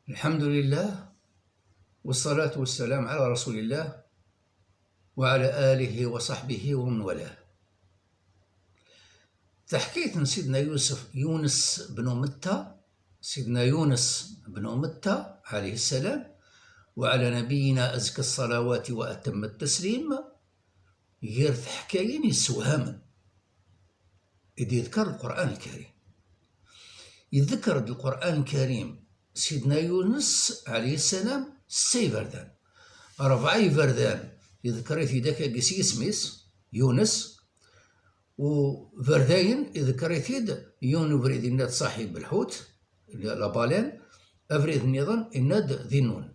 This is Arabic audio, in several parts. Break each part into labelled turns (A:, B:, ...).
A: الحمد لله، والصلاة والسلام على رسول الله وعلى آله وصحبه ومن والاه. تحكيت سيدنا يونس بن متى عليه السلام، وعلى نبينا أزكى الصلوات وأتم التسليم. غير حكاين يسوهاما إذ يذكر القرآن الكريم. يذكر القرآن الكريم سيدنا يونس عليه السلام 6 فردان 4 فردان يذكر في ذاك قسي سميس يونس، وفرداين يذكر في يون فريد الناد صاحب الحوت لابالين أفريد النظام الناد ذي النون.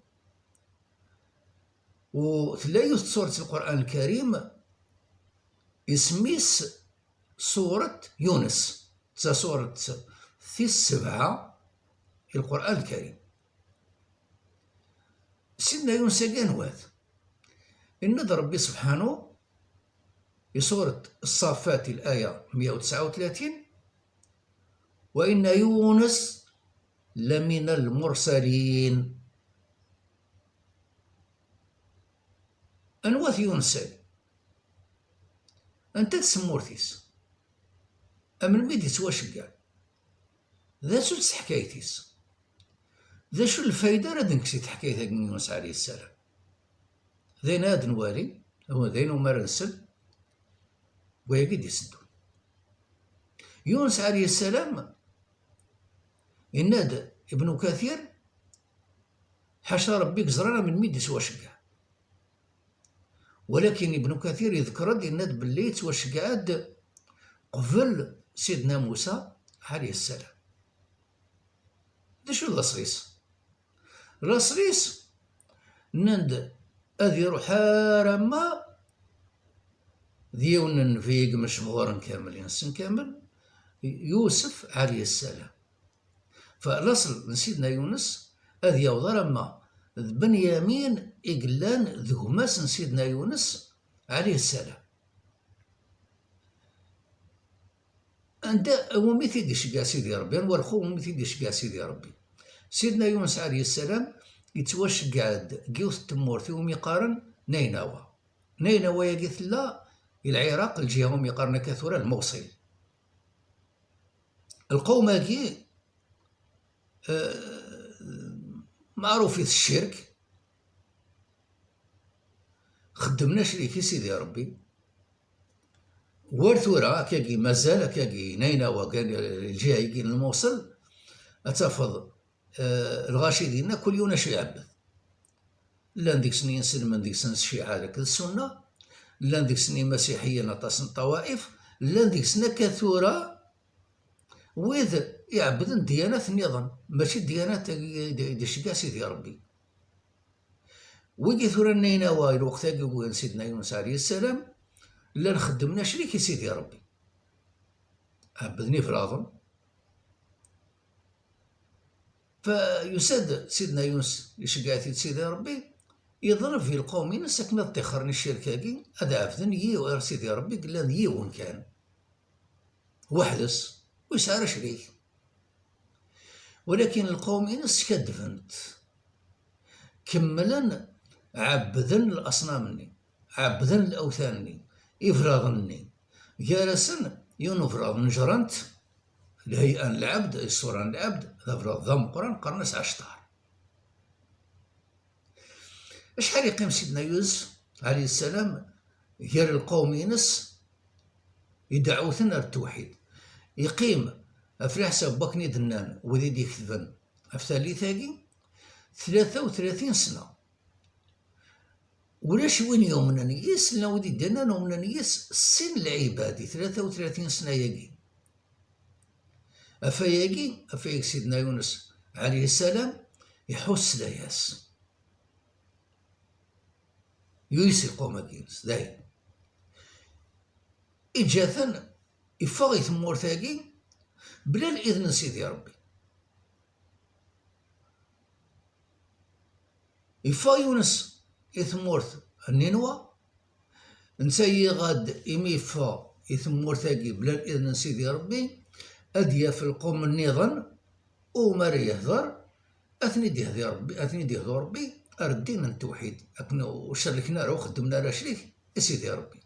A: وثلاث سورة القرآن الكريم اسميس سورة يونس، سورة في 7 في القرآن الكريم. سيدنا يونس كان واث إن ربي سبحانه في سورة الصافات الآية 139: وإن يونس لمن المرسلين. أنواث يونس أنت تسمورتيس أمن ميدي تواشقع ذا شو حكايتيس، ذا شو الفايدة راه نكسيت حكايتك من يونس عليه السلام. ذين هاد نوالي هو ذين ومار نسل ويقد يسدون. يونس عليه السلام إناد ابن كثير حاشا ربي قزرانا من ميدي تواشقع، ولكن ابن كثير يذكر إناد باللي تواشقعاد قبل سيدنا موسى عليه السلام. دا شو لاصريس نند أذي روح رما ديون نفيق مشمورا كامل ينسن كامل يوسف عليه السلام. فالأصل سيدنا يونس أذي وضرما بنيامين إقلان ذهماس سيدنا يونس عليه السلام. أنت ومثل شقا سيدي ربي والخو مثل شقا سيدي ربي. سيدنا يونس عليه السلام يتواشقعد قيوث تمورتي وميقارن نينوى يقيث لا العراق الجهة وميقارن كثورة الموصل. القوم هاكي معروف في الشرك، خدمنا شريكي سيدي ربي ورثورا كاكي مازال كاكي نينوى كان الجهة يقين الموصل أتفض الغاشي ديالنا كل يوم شي يعبد، لا نديك سنين سلمان ديك سن الشيعة لك السنة، لا نديك سنين مسيحية نطاس الطوائف، لا نديك سنة كثورة وإذ يعبدن ديانات النظام ماشي ديانات دي شكا سيدي ربي. ويجي ثورا نينوى الوقت يقول سيدنا يونس عليه السلام لا نخدمنا شريكي سيدي ربي عبدني في العظم. فيساد سيدنا يونس يشقعتي سيدي ربي يضرب في القوم ينسك ما تخرني الشركاكي هذا عفدن يي سيدي ربي قال ييون كان وحدس ويسار شريك، ولكن القوم ينس كدفنت كملا عبدن الأصنامني عبدن الأوثانني إفراضني جالسن ينفرض نجرنت الهيئة العبد الصورة العبد ذا ضم قران قرنس عشتار. شحال يقيم سيدنا يوسف عليه السلام غير القوم ينس يدعوثنا للتوحيد، يقيم في حساب بكني دنان وذي يكذبن في ثالثاقي 33 سنة ولاش وين يومنا نيس لا ودي دنان ومنا نيس السن العبادي 33 سنة يقي أفايق سيدنا يونس عليه السلام يحس لياس يويس القوم كينس داي إجاثن يفاغي ثمور ثاقي بلا الإذن سيدي ربي. يفا يونس يثمورث النينوى نسايي غاد يميفا يثمور ثاقي بلا الإذن سيدي ربي أديا في القوم النظام ومار يهضر اثني ديهدو ربي اردينا التوحيد اكنا وشركنا راه وخدمنا راه شريك سيدي ربي.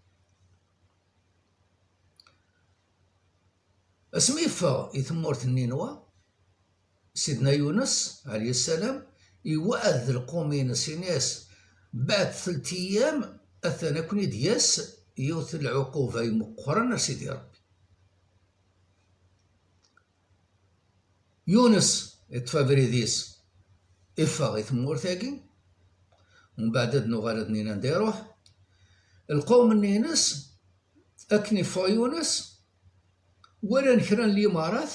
A: اسمي فا يثمورت النينوى سيدنا يونس عليه السلام يوعد القومين ناس بعد 3 أيام أثنى كوني دياس يوث العقوبة يمقرن سيدي ربي. يونس يتفافريديس إفا يثمور ثاقي ومن بعد دنو غالد نينا نديروح القوم النينس أكني فا يونس ولا نكران الإمارات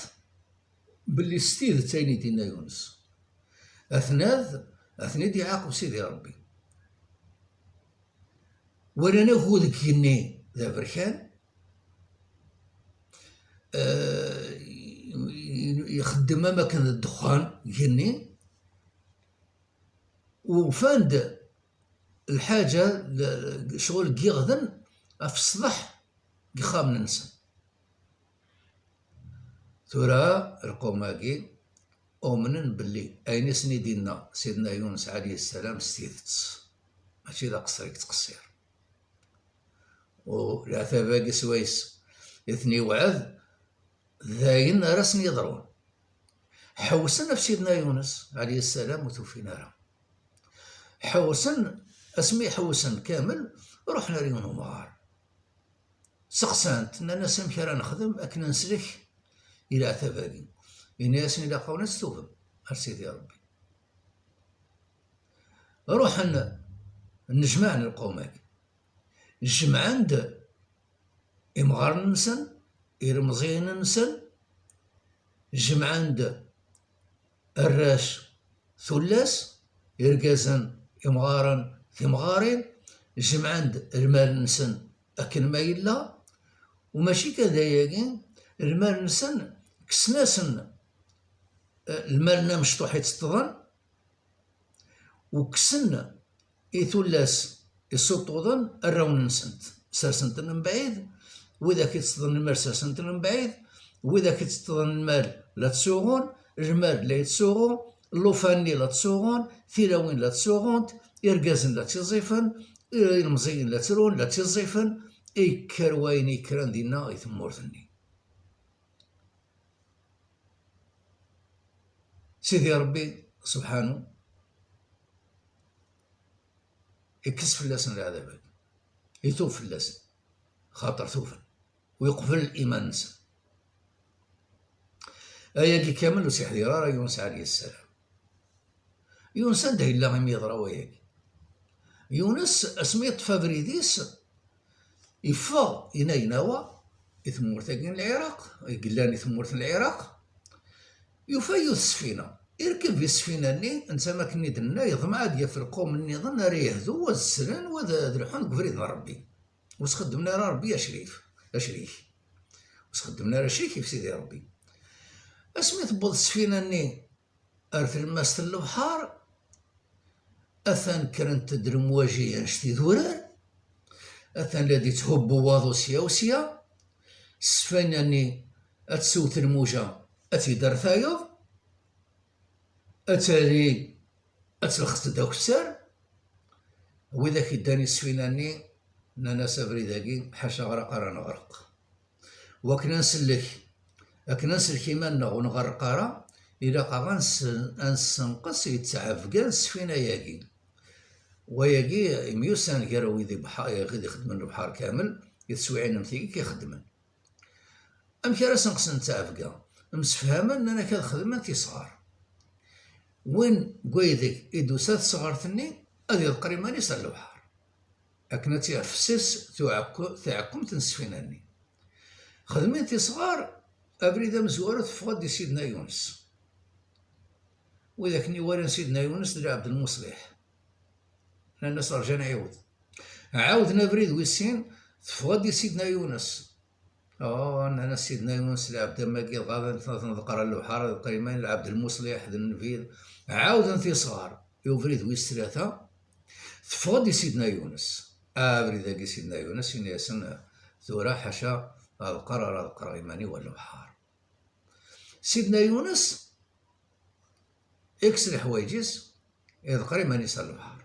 A: باللي ستيد تايني دينا يونس أثني دي عاقب سيدي ربي ولا نهو ذك يني ذا بركان يخدم أماكن الدخان يني وفاند الحاجة شغل كي غدا في الصباح كي خام ننسى ثورا القوم هاكي أؤمن باللي أين سني دينا سيدنا يونس عليه السلام ستيدت ماشي ذا قصريك تقصير والعثا باقي سويس اثني وعد ذاين راسني يضرون حوسنا في سيدنا يونس عليه السلام وتوفينا راه حوسن اسمي حوسن كامل رحنا ريون ومغار سقسانت انا سمكي راه نخدم اكنا نسلك الى عتباقي الناس الى قونا تستوفم سيدي ربي روح نجمع القومات نجمع عند إمغار ننسن إرمزين ننسن جمع عند الراش ثلاث إرقازن إمغارا ثمغارين جمع عند المال نسن أكن ما إلا وماشي كذا ياكين المال نسن كسناسن المالنا مشطوح يتطضن وكسن إثلاث يسطوضن الرون نسنت سرسنت من بعيد وإذا كيتصدن المال سرسنت من بعيد وإذا كيتصدن المال لا تسوغون الجمال لا يتسوغون اللوفاني لا تسوغون ثيراوين لا تسوغون إرقازن لا تيزيفن المزيين لا ترون لا تيزيفن إكر وين إكران دينا يثمورثني سيدي ربي سبحانه يكسف فلاسن العذاب يتوب فلاسن خاطر توفن ويقفل الإيمان نسن أياكي كامل وسيح ديرارا يونس عليه السلام يونس عنده إلا غيم يضرا وياكي يونس اسميت فابريديس يفا ينايناوا يثمورثاكين العراق يقلان يثمورث العراق يفا يوث السفينة يركب في السفينة ني انسا ما كني دنا يضمع ديا في القوم النظام راه يهدو والسنان وذا الحون قفريدنا ربي وسخدمنا راه ربي شريف وسخدمنا راه شريك في سيدي ربي اسميت بود السفينة ني ارث الماس البحار اثان كرنت درم واجيا شتي ذورار اثان الذي تهب واضو سيا السفينة ني اتسوت الموجة اتي دار ثايض أتالي أتلخص داك السار وإذا كداني السفيناني نانا سافري داكي حاشا غرق راه نغرق وكنا نسلك إيماننا ونغرق راه إلا قا غنسنقص يتعافكان السفينة ياكي وياكي ميوسان كارا ويدي بحار يخدمن البحر كامل يتسوعين متيكي كيخدمن أم كرا سنقص نتعافكا مسفهما أننا كنخدم تيصغار وين قويدك إدوسات صغارتني أدي القريماني يسال البحر أكنا تيعفسس تعكم تنسفيناني خدمتي صغار أبريدا مزورة فغد سيدنا يونس وإذا كني وارن سيدنا يونس دري عبد المصلح الناس رجعنا عاود بريد ويسين فغد سيدنا يونس أنا سيدنا يونس لعبد ماكي غادا نذكر البحر القريماني لعبد المصلح ذا النفيذ عاود انتي صغار يوفريد ويس ثلاثة تفغد سيدنا يونس بريد سيدنا يونس يناسن ثورا حاشا القرار القريماني والبحر سيدنا يونس إكسر حوايجيس يذقري ماني يسال البحر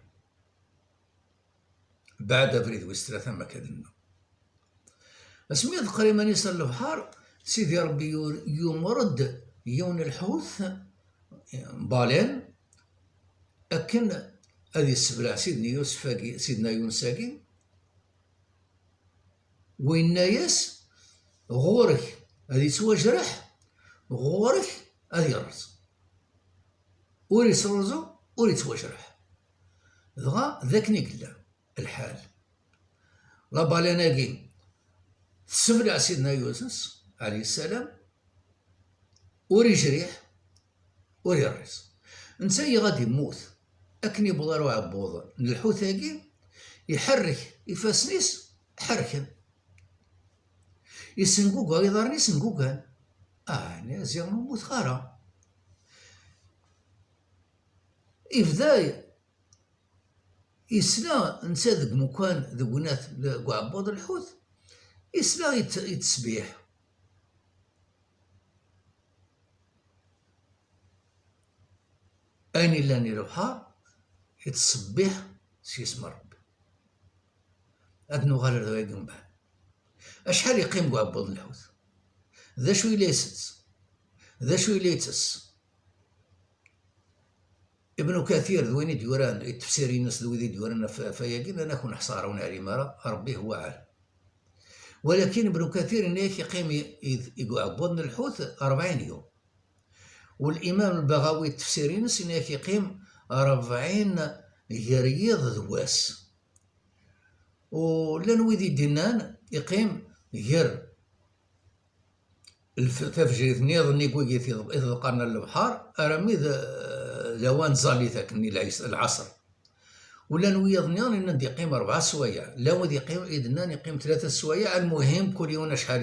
A: بعد فريد ويسترا ثم كدنا اسمي يذقري ماني يسال البحر سيدي ربي يمرد يون الحوت بالين أكن هذه السبلع سيدنا يوسف سيدنا يونس وين نايس غورك هذه سوا جرح غورك هذه رز وريس رزو وريت وجرح دغا ذاك نقلا الحال لا بالاناكي تسبلع سيدنا يوسف عليه السلام وري جريح وري الرز نساي غادي يموت أكني بضارو عبوض الحوثاكي يحرك يفاسنيس حركا يسنقوقا يضرني سنقوقا أنا زيان نموت خارا إفداي يسلا نسا ذك مكان ذك ونات ذك عبوض الحوت يسلا يتسبيح أين لاني البحر يتصبح سيسمى ربي هاد نغالر ذا يقوم به أشحال يقيم عبوض الحوت ذا شو يليسس ذا شو يليتس ابن كثير ذويني ديوران التفسيري الناس ذوي ديوران فياقين أنا كون حصارون على مرة ربي هو عالم ولكن ابن كثير إنك يقيم يعبوض الحوت 40 يوم والإمام البغوي التفسيري نس إنك يقيم 40 يريض ذواس ولان ويدي دينان يقيم غير التفجير ثنيض نيكوي إذ قرنا البحر أرمي لوان زاليتك العصر ولان ويضنيان إن يقيم 4 سوايع لا ودي يقيم إذنان يقيم 3 سوايع المهم كل يوم شحال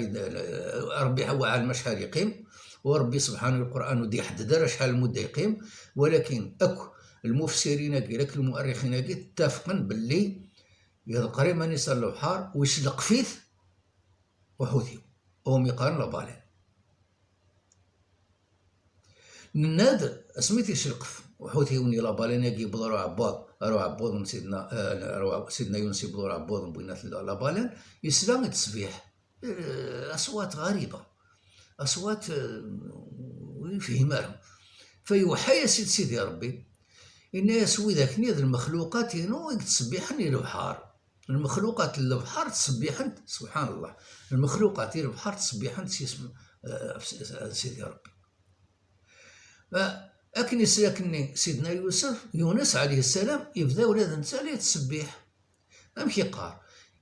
A: ربي هو عالم شحال يقيم وربي سبحانه القرآن ودي يحدد شحال المدة يقيم ولكن أكو المفسرين لك المؤرخين اتفقن باللي يذكر من يسال البحر ويش لقفيث وحوثي وهم يقارن لبالين ناد سميتي شلقف وحوثي وني لبالين يجي بضرو عباد رو عباد من سيدنا يونس بضرو عباد من بينات لبالين يسلم التسبيح أصوات غريبة أصوات ويفهمها فيوحى سيدي ربي إن يسوي ذاك نيذ المخلوقات ينو تسبيحني البحار المخلوقات البحار تسبيحن سبحان الله المخلوقات البحار تسبيحن سيدي ربي فأكني ساكني سيدنا يونس عليه السلام يبدا ولاد نسال يتسبيح أمشي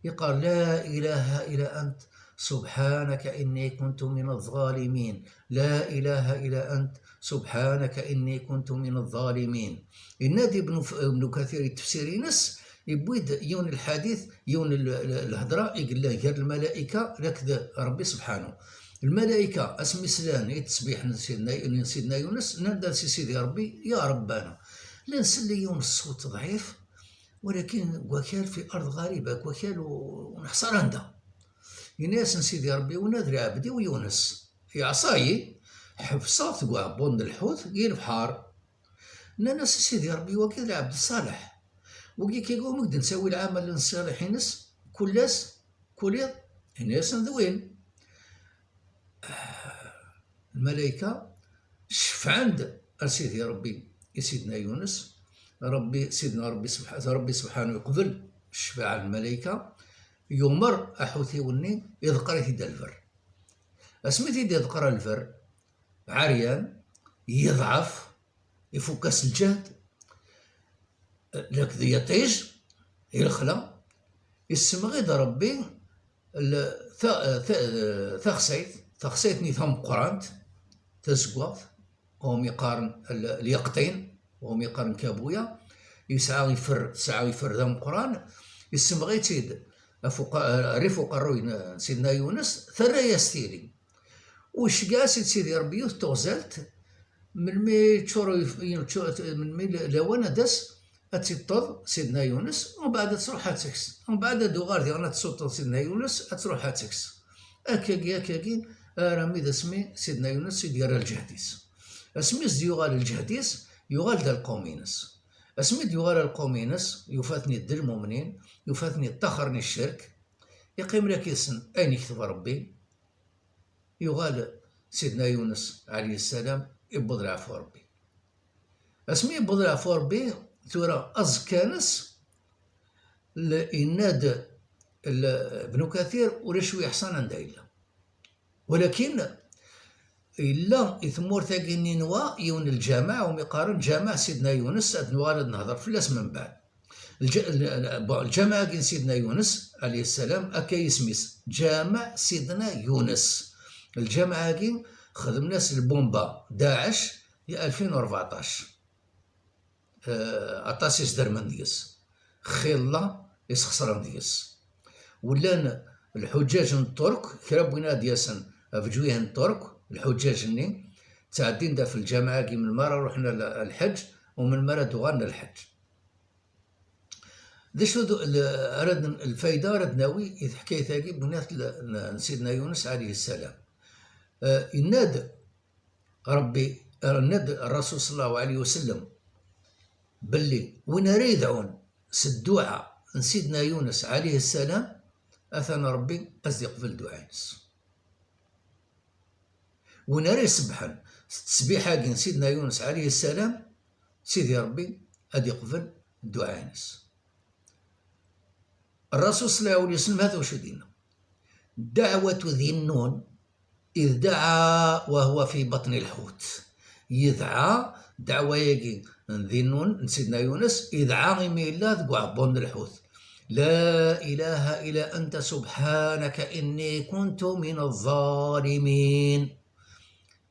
A: يقال لا إله إلا أنت سبحانك إني كنت من الظالمين لا إله إلا أنت سبحانك إني كنت من الظالمين النادي ابن كثير التفسيري نس يبويد يون الحديث يون الهضرة يقول له غير الملائكة لك ربي سبحانه الملائكة اسمي سلان يتسبيح سيدنا يونس نندى سيدي ربي يا ربنا لا نسلي يونس صوت ضعيف ولكن وكال في أرض غريبة وكال ونحصر عندها يناس سيدي ربي ونادري عبدي ويونس في عصاي حفصات بون الحوت غير بحار ناس سيدي ربي وكيل عبد الصالح وكي كيقوم نقدر نسوي العمل الصالح ناس كلاس كليض ناس ذوين الملائكة شف عند سيدي ربي سيدنا يونس ربي سبحانه يقبل الشفاعة الملائكة يمر أحوثي وني يذكر يدي الفر اسميت يدي يذكر الفر عريان يضعف يفكس الجهد لك ذي يطيج يلخلا يسمغيد ربي ثخسيتني ثم قرانت تزقوف وهم يقارن اليقطين وهم يقارن كابويا يسعى يفر ذم قران يسمغيت سيد رفق الروين سيدنا يونس ثرى يستيري وش قاسد سيدي ربي توزلت من مي تشورو من مي لوانا دس اتسطض سيدنا يونس ومن بعد تروح هاتسكس ومن بعد دوغار ديالنا تسطض سيدنا يونس تروح هاتسكس اكاكي رامي اسمي سيدنا يونس يدير الجهديس اسمي ديوغال الجهديس يغال دا القومينس اسميد يغال القومينس يفاتني الد المؤمنين يفاتني التخرني الشرك يقيم لك يسن أين يكتب ربي يغال سيدنا يونس عليه السلام يبض العفو ربي اسمي يبض العفو ربي ترى أزكانس إناد ابن كثير ولا شوي حسن عند إلا ولكن إلا إثمور تاقي نوا يون الجامع ومقارن جامع سيدنا يونس نغالد نهضر فلاس من بعد الجامع كين سيدنا يونس عليه السلام أكا يسميس جامع سيدنا يونس الجامع كين خدم ناس البومبا داعش في 2014 أطاسيس درمن ديس خيلا يسخسران ديس ولان الحجاج الترك كرابونا دياسن أفجويه الترك الحجاج ني تعدين دا في الجامعة كي من مرة رحنا الحج ومن مرة دوغانا الحج شنو أراد الفايدة أراد ناوي حكاية تاكي بنات سيدنا يونس عليه السلام يناد ربي ناد الرسول صلى الله عليه وسلم باللي وين يدعون الدعاء سيدنا يونس عليه السلام أثنى ربي قصدي يقبل دعاء ونرى سبحان التسبيحة كين سيدنا يونس عليه السلام سيدي ربي أدي يقبل دعاء ناس الرسول صلى الله عليه وسلم هذا وش دينا دعوة ذي النون إذ دعا وهو في بطن الحوت يدعى دعوة يجي ذي النون سيدنا يونس يدعى غيمي الله تقع بطن الحوت لا إله إلا أنت سبحانك إني كنت من الظالمين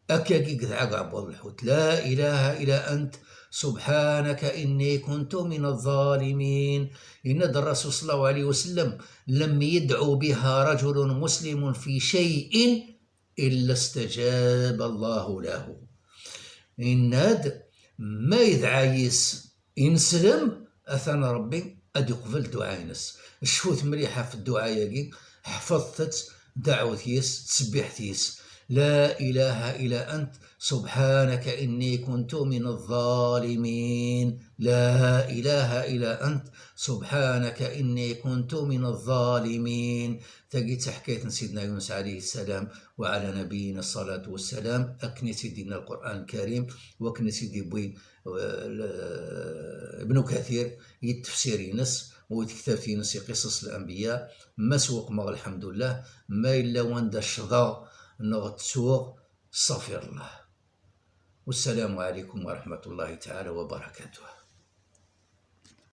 A: أكاكي قدعا بطن الحوت لا إله إلا أنت سبحانك إني كنت من الظالمين إن الرسول صلى الله عليه وسلم لم يدعو بها رجل مسلم في شيء إلا استجاب الله له إناد ما يدعايس ينسلم أثنى ربي أدي قبل دعاء ناس الشفوت مليحة في الدعاء ياكي حفظت دعوتيس تسبيحتيس لا إله إلا أنت سبحانك إني كنت من الظالمين لا إله إلا أنت سبحانك إني كنت من الظالمين تجي حكاية سيدنا يونس عليه السلام وعلى نبينا الصلاة والسلام أكني سيدنا القرآن الكريم وكني سيدي بوي ابن كثير يتفسير ينس ويتكتب ينس قصص الأنبياء ما سوق مغ الحمد لله ما إلا وند الشظا نغط سوق استغفر الله والسلام عليكم ورحمة الله تعالى وبركاته.